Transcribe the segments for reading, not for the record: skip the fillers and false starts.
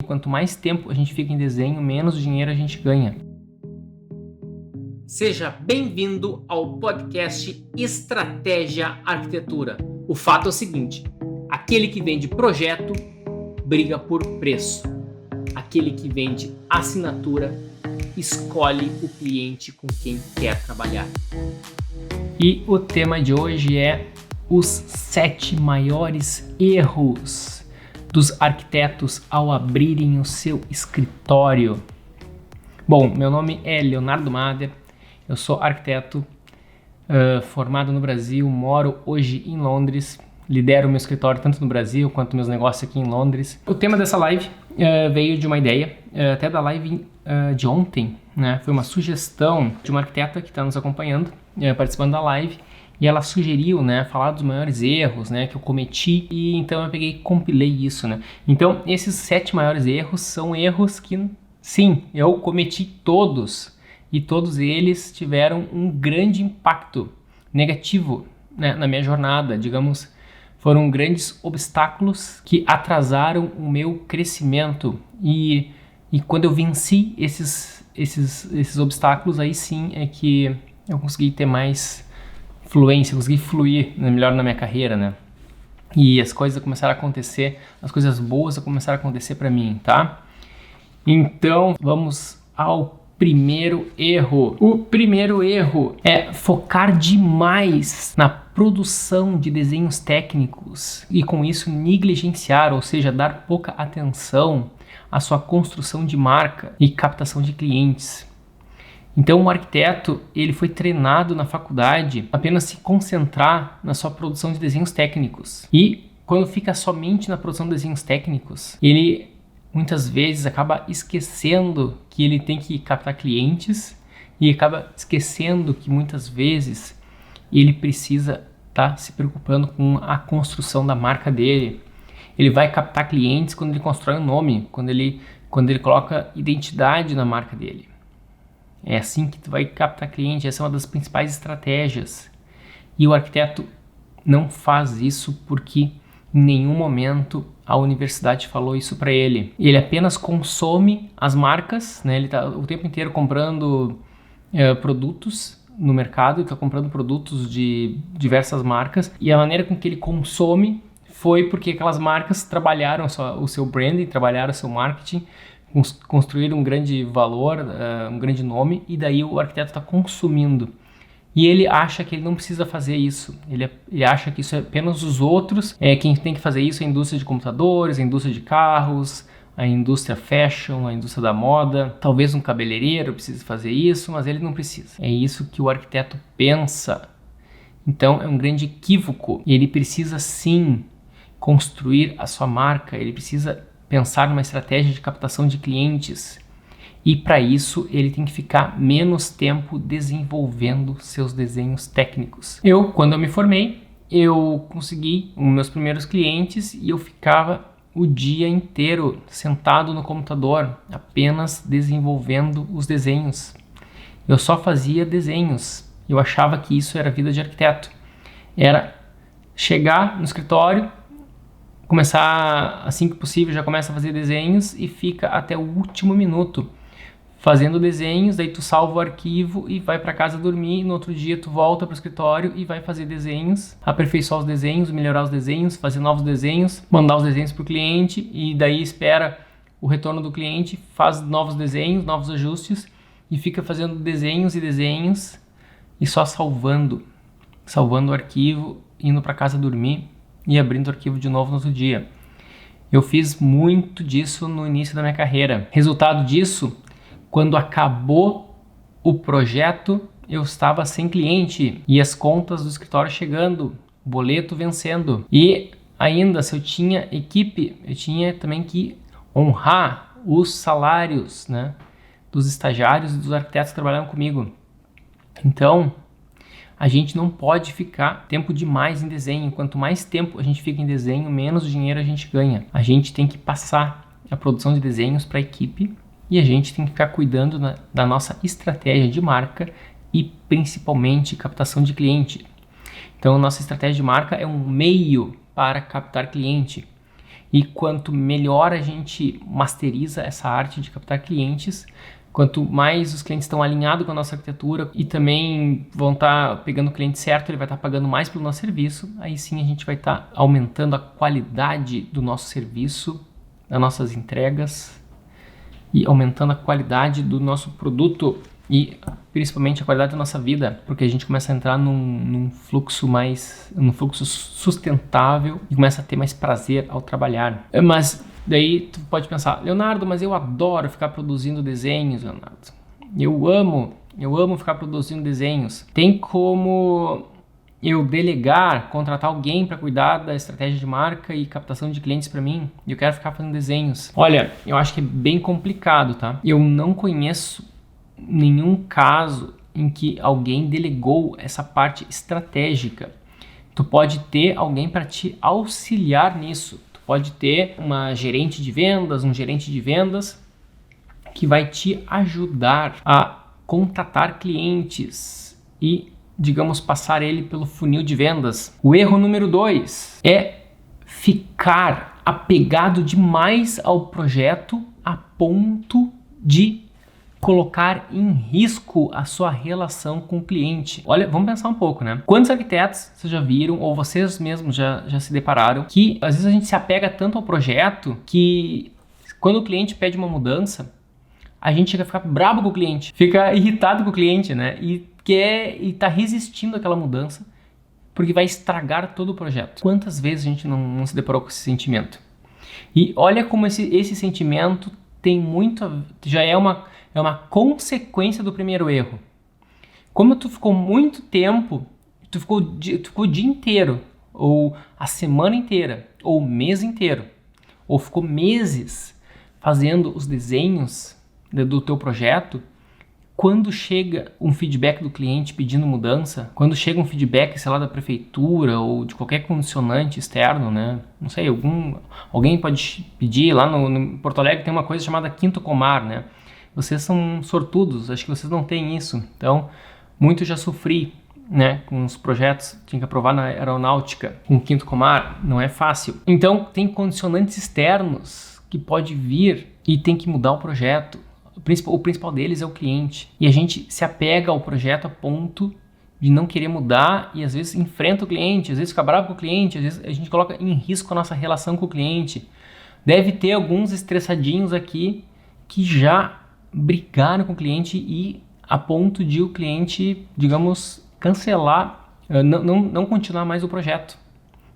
Quanto mais tempo a gente fica em desenho, menos dinheiro a gente ganha. Seja bem-vindo ao podcast Estratégia Arquitetura. O fato é o seguinte: aquele que vende projeto briga por preço. Aquele que vende assinatura escolhe o cliente com quem quer trabalhar. E o tema de hoje é os 7 maiores erros dos arquitetos ao abrirem o seu escritório. Bom, meu nome é Leonardo Mader, eu sou arquiteto formado no Brasil, moro hoje em Londres, lidero meu escritório tanto no Brasil quanto meus negócios aqui em Londres. O tema dessa live veio de uma ideia, até da live de ontem, né? Foi uma sugestão de uma arquiteta que está nos acompanhando, participando da live. E ela sugeriu, né, falar dos maiores erros, né, que eu cometi, e então eu peguei e compilei isso, né. Então, esses 7 maiores erros são erros que, sim, eu cometi todos, e todos eles tiveram um grande impacto negativo, né, na minha jornada, digamos, foram grandes obstáculos que atrasaram o meu crescimento, e quando eu venci esses obstáculos, aí sim é que eu consegui ter mais fluência, consegui fluir melhor na minha carreira, né? E as coisas começaram a acontecer, as coisas boas começaram a acontecer para mim, tá? Então, vamos ao primeiro erro. O primeiro erro é focar demais na produção de desenhos técnicos e com isso negligenciar, ou seja, dar pouca atenção à sua construção de marca e captação de clientes. Então, o arquiteto, ele foi treinado na faculdade apenas se concentrar na sua produção de desenhos técnicos. E quando fica somente na produção de desenhos técnicos, ele muitas vezes acaba esquecendo que ele tem que captar clientes e acaba esquecendo que muitas vezes ele precisa estar se preocupando com a construção da marca dele. Ele vai captar clientes quando ele constrói um nome, quando ele coloca identidade na marca dele. É assim que tu vai captar cliente, essa é uma das principais estratégias. E o arquiteto não faz isso porque em nenhum momento a universidade falou isso para ele. Ele apenas consome as marcas, né? Ele está o tempo inteiro comprando produtos no mercado, ele está comprando produtos de diversas marcas, e a maneira com que ele consome foi porque aquelas marcas trabalharam o seu branding, trabalharam o seu marketing, construir um grande valor, um grande nome, e daí o arquiteto está consumindo. E ele acha que ele não precisa fazer isso. Ele acha que isso é apenas os outros. Quem tem que fazer isso é a indústria de computadores, a indústria de carros, a indústria fashion, a indústria da moda. Talvez um cabeleireiro precise fazer isso, mas ele não precisa. É isso que o arquiteto pensa. Então é um grande equívoco. Ele precisa sim construir a sua marca, ele precisa pensar numa estratégia de captação de clientes, e para isso ele tem que ficar menos tempo desenvolvendo seus desenhos técnicos. Quando eu me formei, eu consegui os meus primeiros clientes e eu ficava o dia inteiro sentado no computador, apenas desenvolvendo os desenhos. Eu só fazia desenhos. Eu achava que isso era vida de arquiteto. Era chegar no escritório, começar assim que possível, já começa a fazer desenhos e fica até o último minuto fazendo desenhos, daí tu salva o arquivo e vai para casa dormir, e no outro dia tu volta para o escritório e vai fazer desenhos, aperfeiçoar os desenhos, melhorar os desenhos, fazer novos desenhos, mandar os desenhos para o cliente, e daí espera o retorno do cliente, faz novos desenhos, novos ajustes, e fica fazendo desenhos e desenhos e só salvando o arquivo, indo para casa dormir e abrindo o arquivo de novo no outro dia. Eu fiz muito disso no início da minha carreira. Resultado disso, quando acabou o projeto, eu estava sem cliente e as contas do escritório chegando, o boleto vencendo. E ainda, se eu tinha equipe, eu tinha também que honrar os salários, né, dos estagiários e dos arquitetos que trabalhavam comigo. Então, a gente não pode ficar tempo demais em desenho. Quanto mais tempo a gente fica em desenho, menos dinheiro a gente ganha. A gente tem que passar a produção de desenhos para a equipe e a gente tem que ficar cuidando da nossa estratégia de marca e principalmente captação de cliente. Então, a nossa estratégia de marca é um meio para captar cliente. E quanto melhor a gente masteriza essa arte de captar clientes, quanto mais os clientes estão alinhados com a nossa arquitetura e também vão estar pegando o cliente certo, ele vai estar pagando mais pelo nosso serviço, aí sim a gente vai estar aumentando a qualidade do nosso serviço, das nossas entregas e aumentando a qualidade do nosso produto e principalmente a qualidade da nossa vida, porque a gente começa a entrar num fluxo sustentável e começa a ter mais prazer ao trabalhar. Mas daí tu pode pensar, Leonardo, mas eu adoro ficar produzindo desenhos, Leonardo. Eu amo ficar produzindo desenhos. Tem como eu delegar, contratar alguém para cuidar da estratégia de marca e captação de clientes para mim? Eu quero ficar fazendo desenhos. Olha, eu acho que é bem complicado, tá? Eu não conheço nenhum caso em que alguém delegou essa parte estratégica. Tu pode ter alguém para te auxiliar nisso. Tu pode ter uma gerente de vendas, um gerente de vendas que vai te ajudar a contatar clientes e, digamos, passar ele pelo funil de vendas. O erro número 2 é ficar apegado demais ao projeto a ponto de colocar em risco a sua relação com o cliente. Olha, vamos pensar um pouco, né? Quantos arquitetos vocês já viram, ou vocês mesmos já se depararam, que às vezes a gente se apega tanto ao projeto que quando o cliente pede uma mudança, a gente chega a ficar brabo com o cliente, fica irritado com o cliente, né? E tá resistindo àquela mudança porque vai estragar todo o projeto. Quantas vezes a gente não se deparou com esse sentimento? E olha como esse sentimento tem muito, já é uma consequência do primeiro erro. Como tu ficou muito tempo, tu ficou o dia inteiro, ou a semana inteira, ou o mês inteiro, ou ficou meses fazendo os desenhos do teu projeto, quando chega um feedback do cliente pedindo mudança, quando chega um feedback, sei lá, da prefeitura ou de qualquer condicionante externo, né? Não sei, alguém pode pedir, lá no Porto Alegre tem uma coisa chamada Quinto Comar, né? Vocês são sortudos, acho que vocês não têm isso. Então, muito já sofri, né, com os projetos, tinha que aprovar na aeronáutica, com o Quinto Comar, não é fácil. Então, tem condicionantes externos que pode vir e tem que mudar o projeto. O principal deles é o cliente. E a gente se apega ao projeto a ponto de não querer mudar e às vezes enfrenta o cliente, às vezes fica bravo com o cliente, às vezes a gente coloca em risco a nossa relação com o cliente. Deve ter alguns estressadinhos aqui que já brigaram com o cliente e a ponto de o cliente, digamos, cancelar, não continuar mais o projeto.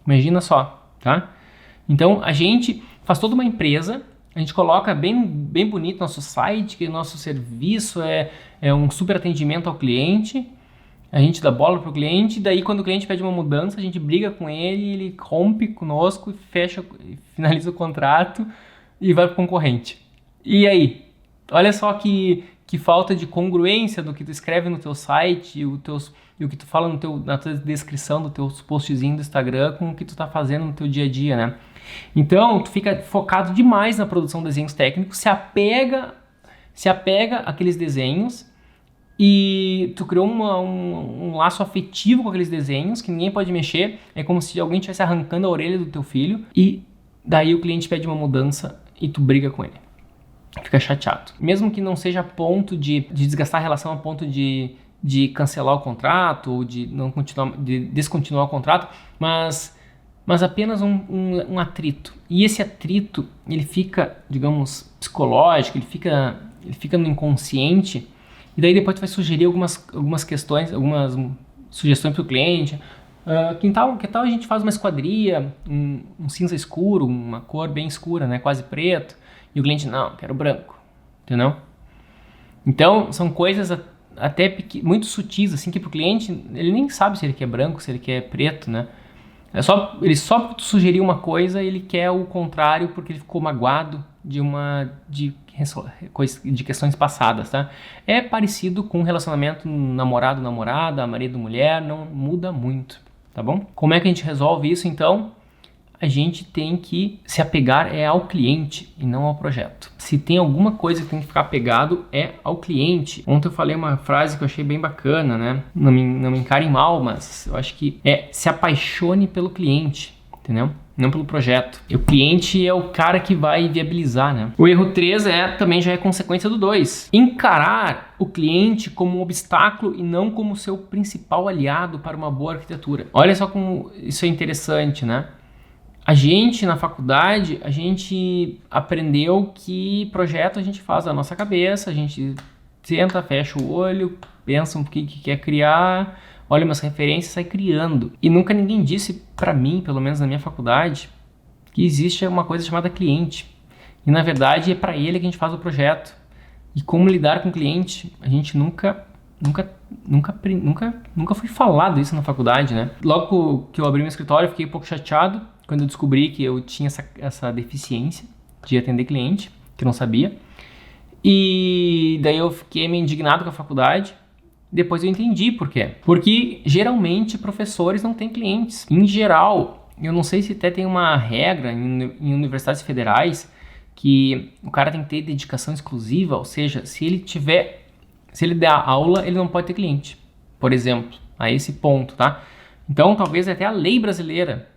Imagina só, tá? Então a gente faz toda uma empresa, a gente coloca bem bonito nosso site, que nosso serviço é um super atendimento ao cliente, a gente dá bola pro cliente, daí quando o cliente pede uma mudança, a gente briga com ele rompe conosco, finaliza o contrato e vai pro concorrente. E aí? Olha só que falta de congruência do que tu escreve no teu site e o que tu fala na tua descrição do teu postzinho do Instagram com o que tu tá fazendo no teu dia a dia, né? Então, tu fica focado demais na produção de desenhos técnicos, se apega àqueles desenhos e tu criou um laço afetivo com aqueles desenhos que ninguém pode mexer. É como se alguém estivesse arrancando a orelha do teu filho e daí o cliente pede uma mudança e tu briga com ele. Fica chateado. Mesmo que não seja a ponto de desgastar a relação a ponto de cancelar o contrato ou de descontinuar o contrato, mas apenas um atrito. E esse atrito, ele fica, digamos, psicológico, ele fica no inconsciente, e daí depois tu vai sugerir algumas questões, algumas sugestões para o cliente. Que tal a gente faz uma esquadria, um cinza escuro, uma cor bem escura, né, quase preto, e o cliente, não, quero branco, entendeu? Então, são coisas até muito sutis, assim, que pro cliente, ele nem sabe se ele quer branco, se ele quer preto, né? Ele só sugeriu uma coisa, ele quer o contrário porque ele ficou magoado de questões passadas, tá? É parecido com um relacionamento namorado-namorada, marido-mulher, não muda muito, tá bom? Como é que a gente resolve isso, então? A gente tem que se apegar ao cliente e não ao projeto. Se tem alguma coisa que tem que ficar apegado ao cliente. Ontem eu falei uma frase que eu achei bem bacana, né? Não me encarem mal, mas eu acho que se apaixone pelo cliente, entendeu? não pelo projeto. E o cliente é o cara que vai viabilizar, né? O erro 3 também já é consequência do 2. Encarar o cliente como um obstáculo e não como seu principal aliado para uma boa arquitetura. Olha só como isso é interessante, né? A gente, na faculdade, a gente aprendeu que projeto a gente faz da nossa cabeça, a gente senta, fecha o olho, pensa um que quer criar, olha umas referências e sai criando. E nunca ninguém disse pra mim, pelo menos na minha faculdade, que existe uma coisa chamada cliente. E na verdade é pra ele que a gente faz o projeto. E como lidar com o cliente, a gente nunca foi falado isso na faculdade, né? Logo que eu abri meu escritório, eu fiquei um pouco chateado quando eu descobri que eu tinha essa deficiência de atender cliente, que eu não sabia. E daí eu fiquei meio indignado com a faculdade. Depois eu entendi por quê. Porque geralmente professores não têm clientes. Em geral, eu não sei se até tem uma regra em universidades federais que o cara tem que ter dedicação exclusiva, ou seja, se ele der aula, ele não pode ter cliente, por exemplo, a esse ponto, tá? Então, talvez até a lei brasileira,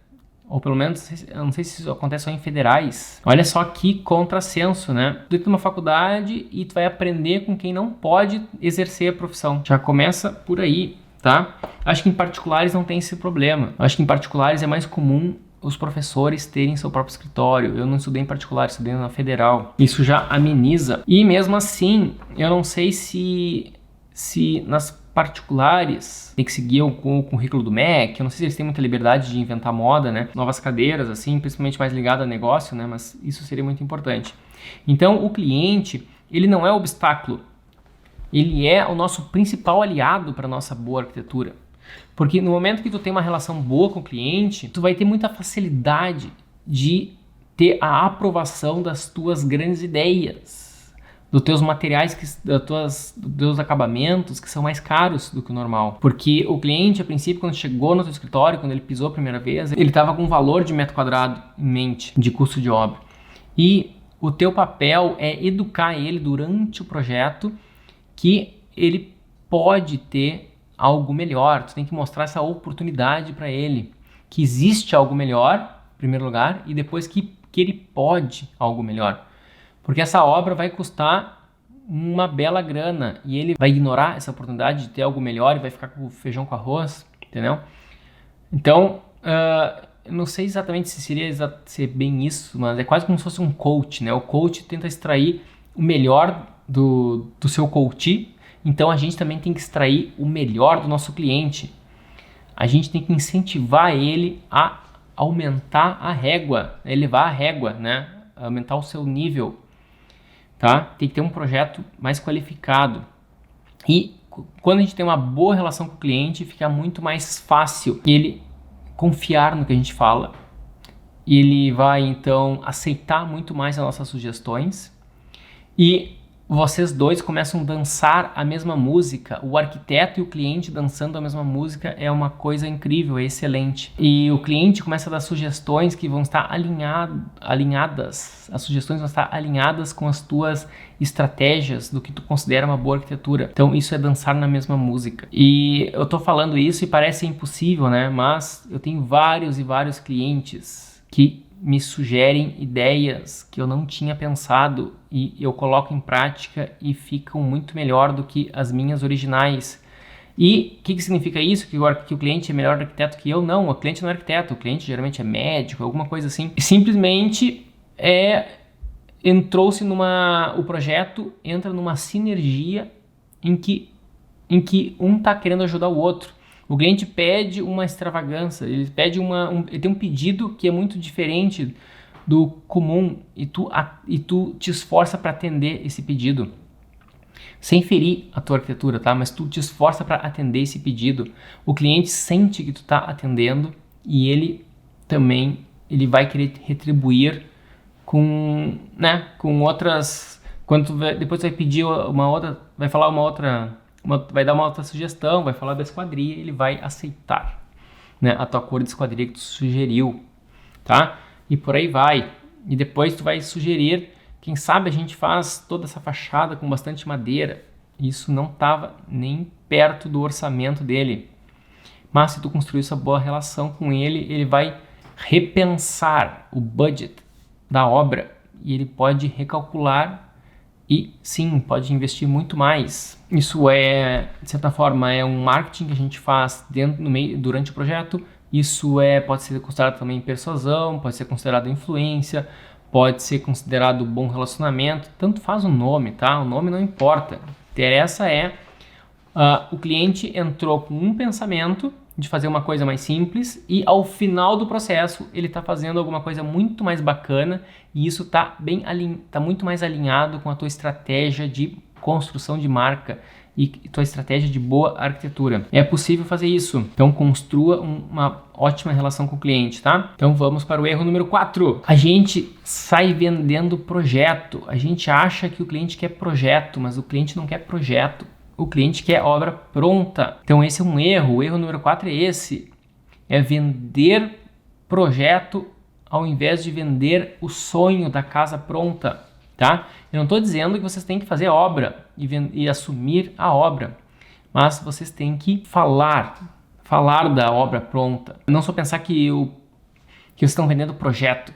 ou pelo menos, eu não sei se isso acontece só em federais. Olha só que contrassenso, né? Tu entra numa faculdade e tu vai aprender com quem não pode exercer a profissão. Já começa por aí, tá? Acho que em particulares não tem esse problema. Acho que em particulares é mais comum os professores terem seu próprio escritório. Eu não estudei em particular, estudei na federal. Isso já ameniza. E mesmo assim, eu não sei se nas particulares tem que seguir com o currículo do MEC. Eu não sei se eles têm muita liberdade de inventar moda, né? Novas cadeiras, assim, principalmente mais ligado a negócio, né? Mas isso seria muito importante. Então, o cliente, ele não é o obstáculo. Ele é o nosso principal aliado para a nossa boa arquitetura. Porque no momento que tu tem uma relação boa com o cliente, tu vai ter muita facilidade de ter a aprovação das tuas grandes ideias, dos teus materiais, dos teus acabamentos que são mais caros do que o normal. Porque o cliente, a princípio, quando chegou no teu escritório, quando ele pisou a primeira vez, ele estava com um valor de metro quadrado em mente, de custo de obra. E o teu papel é educar ele durante o projeto que ele pode ter algo melhor. Tu tem que mostrar essa oportunidade para ele, que existe algo melhor, em primeiro lugar, e depois que ele pode algo melhor. Porque essa obra vai custar uma bela grana e ele vai ignorar essa oportunidade de ter algo melhor e vai ficar com feijão com arroz, entendeu? Então, eu não sei exatamente se seria ser bem isso, mas é quase como se fosse um coach, né? O coach tenta extrair o melhor do seu coach. Então a gente também tem que extrair o melhor do nosso cliente. A gente tem que incentivar ele a aumentar a régua, elevar a régua, né? Aumentar o seu nível, tá? Tem que ter um projeto mais qualificado. E quando a gente tem uma boa relação com o cliente, fica muito mais fácil ele confiar no que a gente fala. Ele vai então aceitar muito mais as nossas sugestões e vocês dois começam a dançar a mesma música. O arquiteto e o cliente dançando a mesma música é uma coisa incrível, é excelente. E o cliente começa a dar sugestões que vão estar alinhadas. As sugestões vão estar alinhadas com as tuas estratégias do que tu considera uma boa arquitetura. Então isso é dançar na mesma música. E eu tô falando isso e parece impossível, né? Mas eu tenho vários e vários clientes que me sugerem ideias que eu não tinha pensado e eu coloco em prática e ficam muito melhor do que as minhas originais. E o que significa isso? Que o cliente é melhor arquiteto que eu? Não, o cliente não é arquiteto, o cliente geralmente é médico, alguma coisa assim. Simplesmente o projeto entra numa sinergia em que um está querendo ajudar o outro. O cliente pede uma extravagância, ele pede ele tem um pedido que é muito diferente do comum e tu te esforça para atender esse pedido. Sem ferir a tua arquitetura, tá? Mas tu te esforça para atender esse pedido. O cliente sente que tu tá atendendo e ele vai querer retribuir com outras. Depois tu vai pedir uma outra, vai falar uma outra. Vai dar uma outra sugestão, vai falar da esquadria, ele vai aceitar, né, a tua cor de esquadria que tu sugeriu, tá? E por aí vai. E depois tu vai sugerir, quem sabe a gente faz toda essa fachada com bastante madeira. Isso não estava nem perto do orçamento dele. Mas se tu construir essa boa relação com ele, ele vai repensar o budget da obra e ele pode recalcular e sim, pode investir muito mais. Isso é, de certa forma, é um marketing que a gente faz durante o projeto. Isso pode ser considerado também persuasão, pode ser considerado influência, pode ser considerado bom relacionamento. Tanto faz o nome, tá? O nome não importa. Interessa o cliente entrou com um pensamento de fazer uma coisa mais simples e ao final do processo ele está fazendo alguma coisa muito mais bacana e isso está muito mais alinhado com a tua estratégia de construção de marca e tua estratégia de boa arquitetura. É possível fazer isso. Então construa uma ótima relação com o cliente, tá? Então vamos para o erro número 4. A gente sai vendendo projeto. A gente acha que o cliente quer projeto, mas o cliente não quer projeto. O cliente quer obra pronta. Então esse é um erro. O erro número 4 é esse. É vender projeto ao invés de vender o sonho da casa pronta, tá? Eu não estou dizendo que vocês têm que fazer obra e assumir a obra, mas vocês têm que falar da obra pronta. Não só pensar que vocês estão vendendo projeto.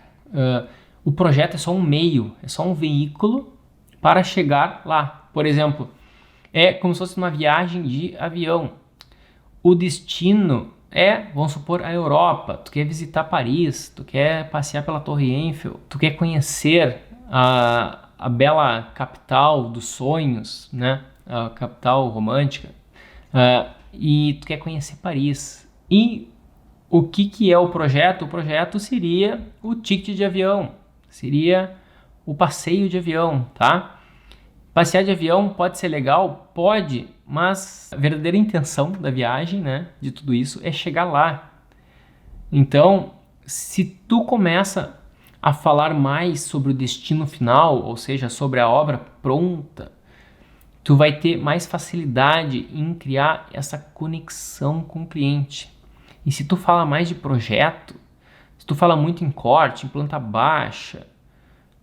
O projeto é só um meio, é só um veículo para chegar lá. Por exemplo, é como se fosse uma viagem de avião. O destino vamos supor, a Europa. Tu quer visitar Paris, tu quer passear pela Torre Eiffel, tu quer conhecer a bela capital dos sonhos, né? A capital romântica. E tu quer conhecer Paris. E o que é o projeto? O projeto seria o ticket de avião, seria o passeio de avião, tá? Passear de avião pode ser legal? Pode, mas a verdadeira intenção da viagem, né, de tudo isso, é chegar lá. Então, se tu começa a falar mais sobre o destino final, ou seja, sobre a obra pronta, tu vai ter mais facilidade em criar essa conexão com o cliente. E se tu fala mais de projeto, se tu fala muito em corte, em planta baixa,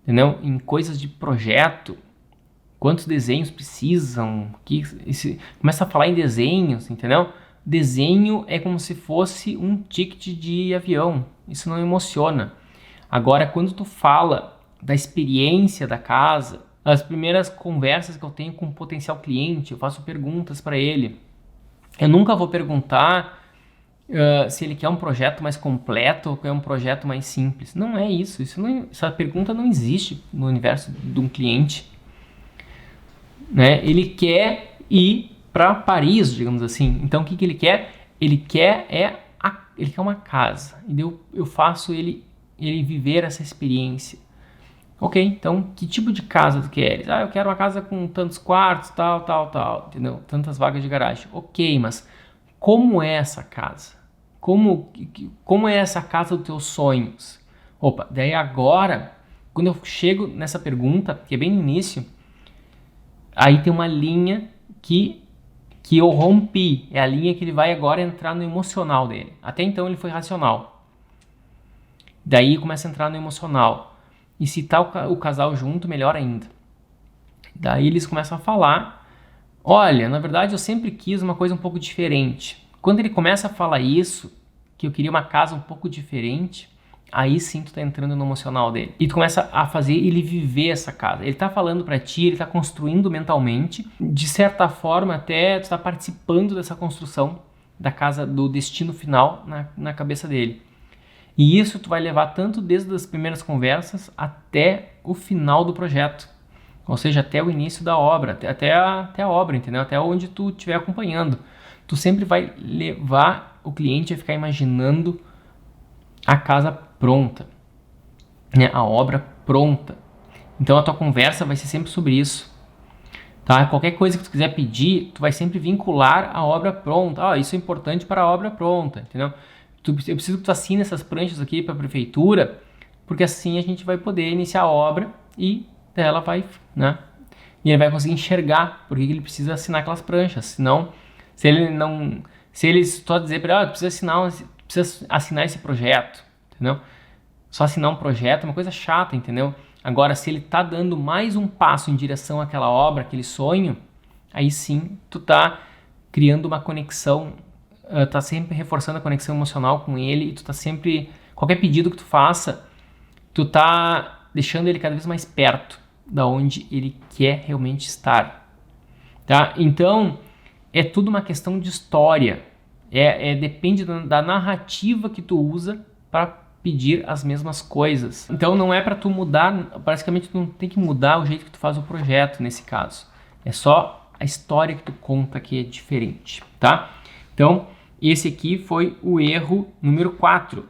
entendeu? Em coisas de projeto, quantos desenhos precisam, começa a falar em desenhos, entendeu? Desenho é como se fosse um ticket de avião, isso não emociona. Agora, quando tu fala da experiência da casa, as primeiras conversas que eu tenho com um potencial cliente, eu faço perguntas para ele. Eu nunca vou perguntar se ele quer um projeto mais completo ou quer um projeto mais simples. Não é isso, essa pergunta não existe no universo de um cliente. Né? Ele quer ir para Paris, digamos assim. Então o que ele quer? Ele quer uma casa. E eu faço ele viver essa experiência. Ok, então que tipo de casa tu queres? Eu quero uma casa com tantos quartos, tal, entendeu? Tantas vagas de garagem. Ok, mas como é essa casa? Como é essa casa dos teus sonhos? Opa, daí agora, quando eu chego nessa pergunta, que é bem no início, aí tem uma linha que eu rompi. É a linha que ele vai agora entrar no emocional dele. Até então ele foi racional. Daí começa a entrar no emocional. E se tá o casal junto, melhor ainda. Daí eles começam a falar. Olha, na verdade eu sempre quis uma coisa um pouco diferente. Quando ele começa a falar isso, que eu queria uma casa um pouco diferente, aí sim tu tá entrando no emocional dele. E tu começa a fazer ele viver essa casa. Ele tá falando pra ti, ele tá construindo mentalmente. De certa forma, até tu tá participando dessa construção da casa, do destino final na cabeça dele. E isso tu vai levar tanto desde as primeiras conversas até o final do projeto. Ou seja, até o início da obra, até a obra, entendeu? Até onde tu estiver acompanhando. Tu sempre vai levar o cliente a ficar imaginando a casa pronta, né? A obra pronta. Então a tua conversa vai ser sempre sobre isso, tá? Qualquer coisa que tu quiser pedir, tu vai sempre vincular a obra pronta. Isso é importante para a obra pronta, entendeu? Eu preciso que tu assine essas pranchas aqui para a prefeitura, porque assim a gente vai poder iniciar a obra e ela vai, né? E ele vai conseguir enxergar porque ele precisa assinar aquelas pranchas. Senão, se ele só dizer para ele, precisa assinar esse projeto, entendeu? Só assinar um projeto é uma coisa chata, entendeu? Agora, se ele tá dando mais um passo em direção àquela obra, aquele sonho, aí sim tu tá criando uma conexão, tá sempre reforçando a conexão emocional com ele e tu tá sempre Qualquer pedido que tu faça, tu tá deixando ele cada vez mais perto da onde ele quer realmente estar, tá? Então, é tudo uma questão de história. Depende da narrativa que tu usa para pedir as mesmas coisas. Então, não é para tu mudar, basicamente tu não tem que mudar o jeito que tu faz o projeto nesse caso. É só a história que tu conta que é diferente, tá? Então, esse aqui foi o erro número 4.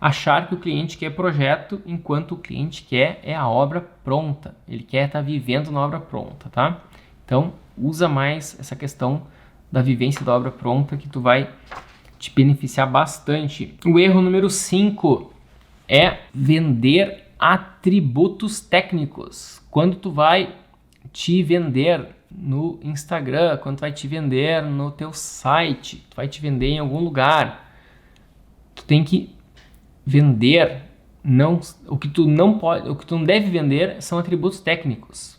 Achar que o cliente quer projeto enquanto o cliente quer é a obra pronta. Ele quer estar vivendo na obra pronta, tá? Então, usa mais essa questão da vivência da obra pronta que tu vai te beneficiar bastante. O erro número 5 é vender atributos técnicos. Quando tu vai te vender no Instagram, quando tu vai te vender no teu site, tu vai te vender em algum lugar, tu tem que vender, o que tu não deve vender são atributos técnicos.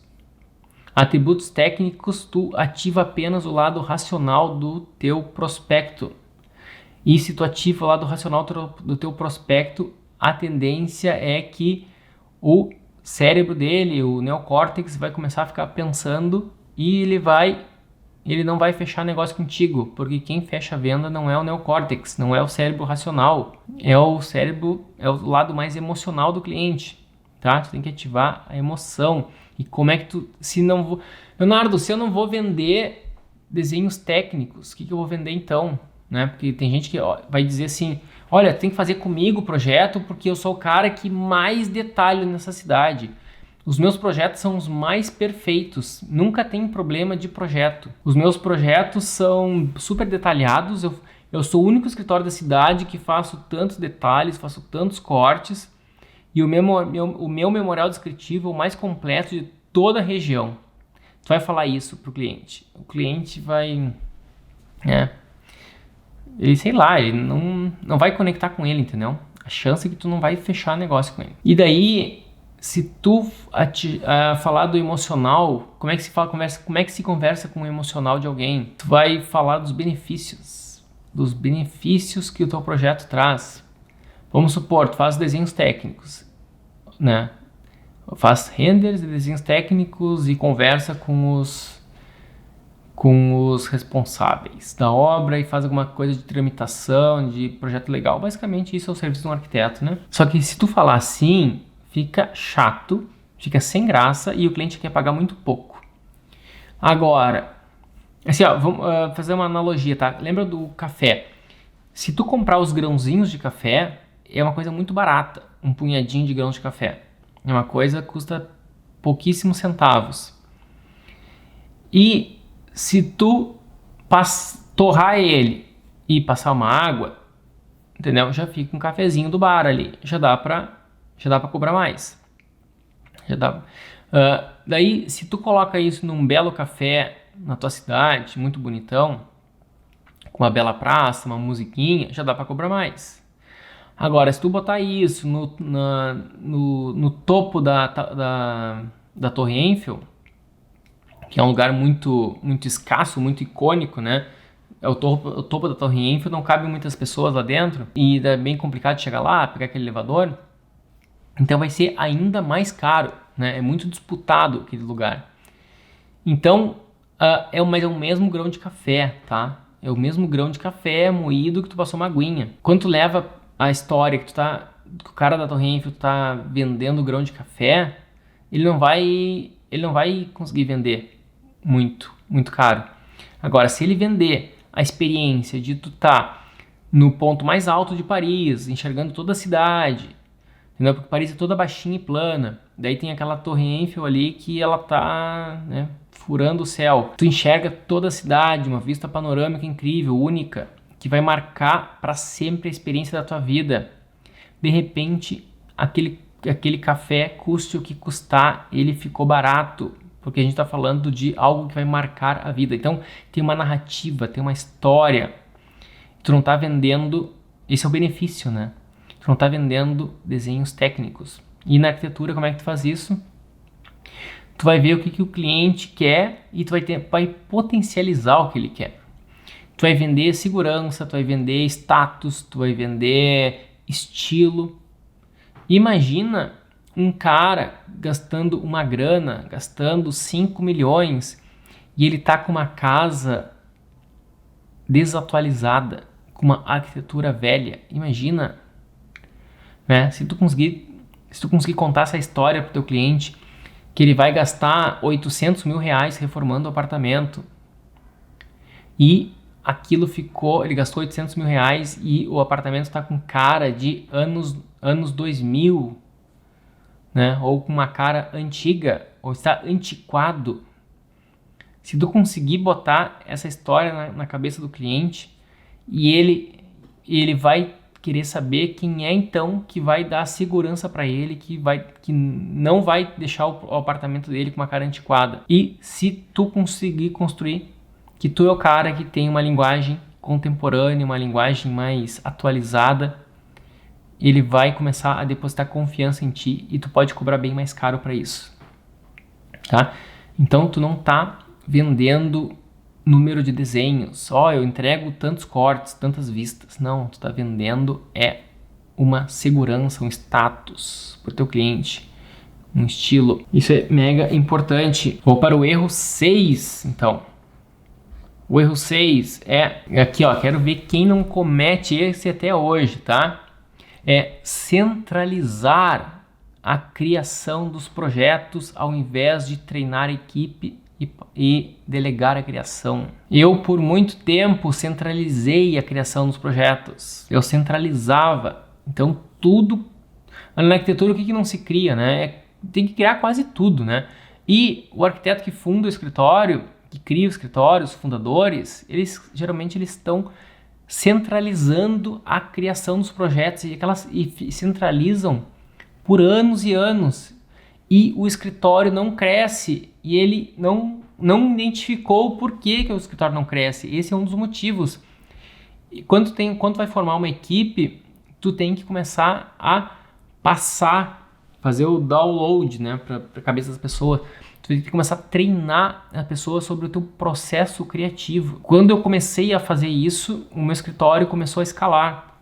Atributos técnicos, tu ativa apenas o lado racional do teu prospecto. E se tu ativa o lado racional do teu prospecto, a tendência é que o cérebro dele, o neocórtex, vai começar a ficar pensando e ele não vai fechar negócio contigo, porque quem fecha a venda não é o neocórtex, não é o cérebro racional, é o lado mais emocional do cliente, tá? Tu tem que ativar a emoção. E como é que Leonardo, se eu não vou vender desenhos técnicos, o que eu vou vender então? Né? Porque tem gente que vai dizer assim, olha, tem que fazer comigo o projeto porque eu sou o cara que mais detalha nessa cidade. Os meus projetos são os mais perfeitos, nunca tem problema de projeto. Os meus projetos são super detalhados, eu sou o único escritório da cidade que faço tantos detalhes, faço tantos cortes, e o meu memorial descritivo é o mais completo de toda a região. Tu vai falar isso pro cliente. O cliente vai... ele, sei lá, ele não vai conectar com ele, entendeu? A chance é que tu não vai fechar negócio com ele. E daí, se tu falar do emocional, como é que se conversa com o emocional de alguém? Tu vai falar dos benefícios que o teu projeto traz. Vamos supor, tu faz desenhos técnicos, né? Faz renders de desenhos técnicos e conversa com os responsáveis da obra e faz alguma coisa de tramitação, de projeto legal. Basicamente isso é o serviço de um arquiteto, né? Só que se tu falar assim, fica chato, fica sem graça e o cliente quer pagar muito pouco. Agora, assim, vamos fazer uma analogia, tá? Lembra do café? Se tu comprar os grãozinhos de café, é uma coisa muito barata, um punhadinho de grãos de café. É uma coisa que custa pouquíssimos centavos. E se tu torrar ele e passar uma água, entendeu? Já fica um cafezinho do bar ali. Já dá pra cobrar mais. Daí, se tu coloca isso num belo café na tua cidade, muito bonitão, com uma bela praça, uma musiquinha, já dá pra cobrar mais. Agora, se tu botar isso no topo da Torre Eiffel, que é um lugar muito, muito escasso, muito icônico, né? O topo da Torre Eiffel, não cabe muitas pessoas lá dentro e é bem complicado chegar lá, pegar aquele elevador. Então vai ser ainda mais caro, né? É muito disputado aquele lugar. Então, mas é o mesmo grão de café, tá? É o mesmo grão de café moído que tu passou uma aguinha. Quando tu leva a história que o cara da Torre Eiffel tá vendendo grão de café, ele não vai conseguir vender muito, muito caro. Agora, se ele vender a experiência de tu tá no ponto mais alto de Paris, enxergando toda a cidade, entendeu? Porque Paris é toda baixinha e plana. Daí tem aquela Torre Eiffel ali que ela tá, né, furando o céu. Tu enxerga toda a cidade, uma vista panorâmica incrível, única, que vai marcar para sempre a experiência da tua vida. De repente, aquele café, custe o que custar, ele ficou barato, porque a gente está falando de algo que vai marcar a vida. Então, tem uma narrativa, tem uma história. Tu não está vendendo, esse é o benefício, né? Tu não está vendendo desenhos técnicos. E na arquitetura, como é que tu faz isso? Tu vai ver o que o cliente quer e tu vai potencializar o que ele quer. Tu vai vender segurança, tu vai vender status, tu vai vender estilo. Imagina um cara gastando uma grana, gastando 5 milhões e ele tá com uma casa desatualizada, com uma arquitetura velha. Imagina, né? Se tu conseguir contar essa história pro teu cliente, que ele vai gastar 800 mil reais reformando o apartamento e ele gastou 800 mil reais e o apartamento está com cara de anos 2000, né? Ou com uma cara antiga, ou está antiquado. Se tu conseguir botar essa história na cabeça do cliente e ele vai querer saber quem é então que vai dar segurança para ele, que não vai deixar o apartamento dele com uma cara antiquada. E se tu conseguir construir que tu é o cara que tem uma linguagem contemporânea, uma linguagem mais atualizada, ele vai começar a depositar confiança em ti e tu pode cobrar bem mais caro para isso, tá? Então tu não tá vendendo número de desenhos, eu entrego tantos cortes, tantas vistas. Não, tu tá vendendo uma segurança, um status pro teu cliente, um estilo. Isso é mega importante. Vou para o erro 6, então. O erro 6 é aqui, quero ver quem não comete esse até hoje, tá? É centralizar a criação dos projetos ao invés de treinar a equipe e delegar a criação. Eu, por muito tempo, centralizei a criação dos projetos. Eu centralizava. Então, tudo... Na arquitetura, o que não se cria, né? Tem que criar quase tudo, né? E o arquiteto que funda o escritório, que cria o escritório, os fundadores, geralmente eles estão centralizando a criação dos projetos e centralizam por anos e anos. E o escritório não cresce e ele não identificou o porquê que o escritório não cresce. Esse é um dos motivos. E quando vai formar uma equipe, tu tem que começar a fazer o download, né, para a cabeça das pessoas. Tu tem que começar a treinar a pessoa sobre o teu processo criativo. Quando eu comecei a fazer isso, o meu escritório começou a escalar.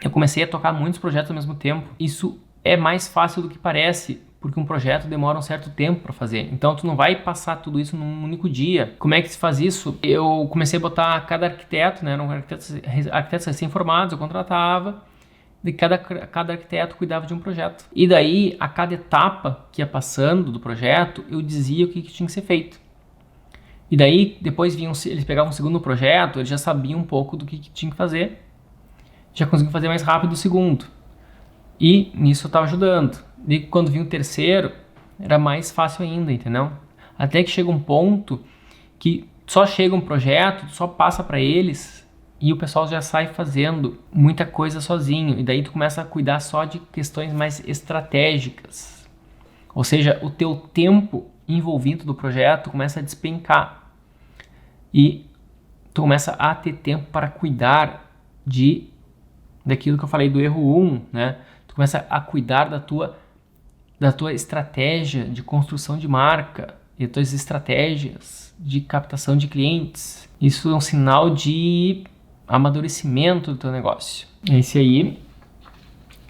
Eu comecei a tocar muitos projetos ao mesmo tempo. Isso é mais fácil do que parece, porque um projeto demora um certo tempo para fazer. Então, tu não vai passar tudo isso num único dia. Como é que se faz isso? Eu comecei a botar cada arquiteto, né? Eram arquitetos recém-formados, eu contratava, e cada arquiteto cuidava de um projeto. E daí, a cada etapa que ia passando do projeto, eu dizia o que tinha que ser feito. E daí, depois eles pegavam o segundo projeto, eles já sabiam um pouco do que tinha que fazer, já conseguiam fazer mais rápido o segundo. E nisso eu estava ajudando. E quando vinha o terceiro, era mais fácil ainda, entendeu? Até que chega um ponto que só chega um projeto, só passa para eles e o pessoal já sai fazendo muita coisa sozinho. E daí tu começa a cuidar só de questões mais estratégicas. Ou seja, o teu tempo envolvido do projeto começa a despencar. E tu começa a ter tempo para cuidar daquilo que eu falei do erro 1, né? Tu começa a cuidar da tua estratégia de construção de marca e das tuas estratégias de captação de clientes. Isso é um sinal de amadurecimento do teu negócio. Esse aí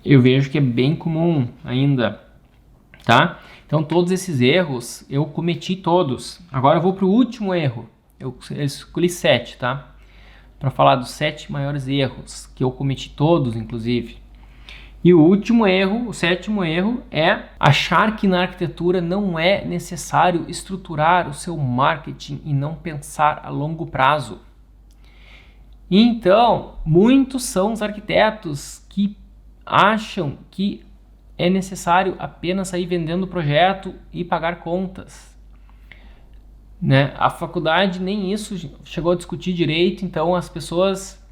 eu vejo que é bem comum ainda, tá? Então todos esses erros eu cometi todos. Agora eu vou para o último erro. Eu escolhi 7, tá? Para falar dos 7 maiores erros que eu cometi todos, inclusive. E o último erro, o 7º erro, é achar que na arquitetura não é necessário estruturar o seu marketing e não pensar a longo prazo. Então, muitos são os arquitetos que acham que é necessário apenas sair vendendo o projeto e pagar contas, né? A faculdade nem isso chegou a discutir direito, então as pessoas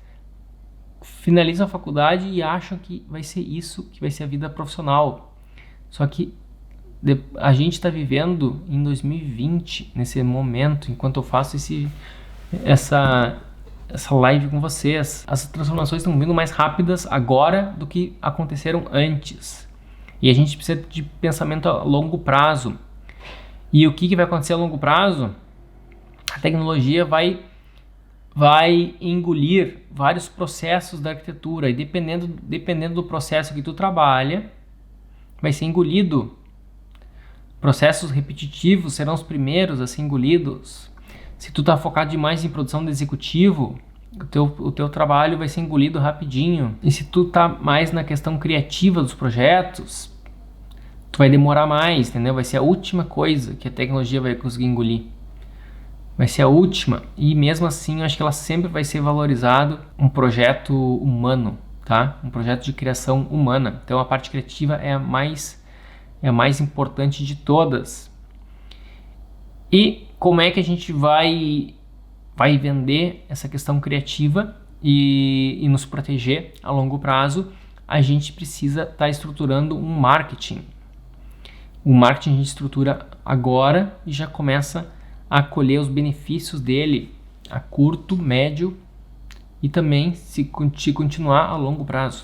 finalizam a faculdade e acham que vai ser isso, que vai ser a vida profissional. Só que a gente está vivendo em 2020, nesse momento, enquanto eu faço essa live com vocês. As transformações estão vindo mais rápidas agora do que aconteceram antes. E a gente precisa de pensamento a longo prazo. E o que vai acontecer a longo prazo? A tecnologia vai vai engolir vários processos da arquitetura e dependendo do processo que tu trabalha, vai ser engolido. Processos repetitivos serão os primeiros a ser engolidos. Se tu tá focado demais em produção de executivo, o teu trabalho vai ser engolido rapidinho. E se tu tá mais na questão criativa dos projetos, tu vai demorar mais, entendeu? Vai ser a última coisa que a tecnologia vai conseguir engolir. Vai ser a última. E mesmo assim, eu acho que ela sempre vai ser valorizado um projeto humano, tá? Um projeto de criação humana. Então a parte criativa é a mais importante de todas. E como é que a gente vai vender essa questão criativa e nos proteger a longo prazo? A gente precisa estar estruturando um marketing. O marketing a gente estrutura agora e já começa a colher os benefícios dele a curto, médio e também se continuar a longo prazo.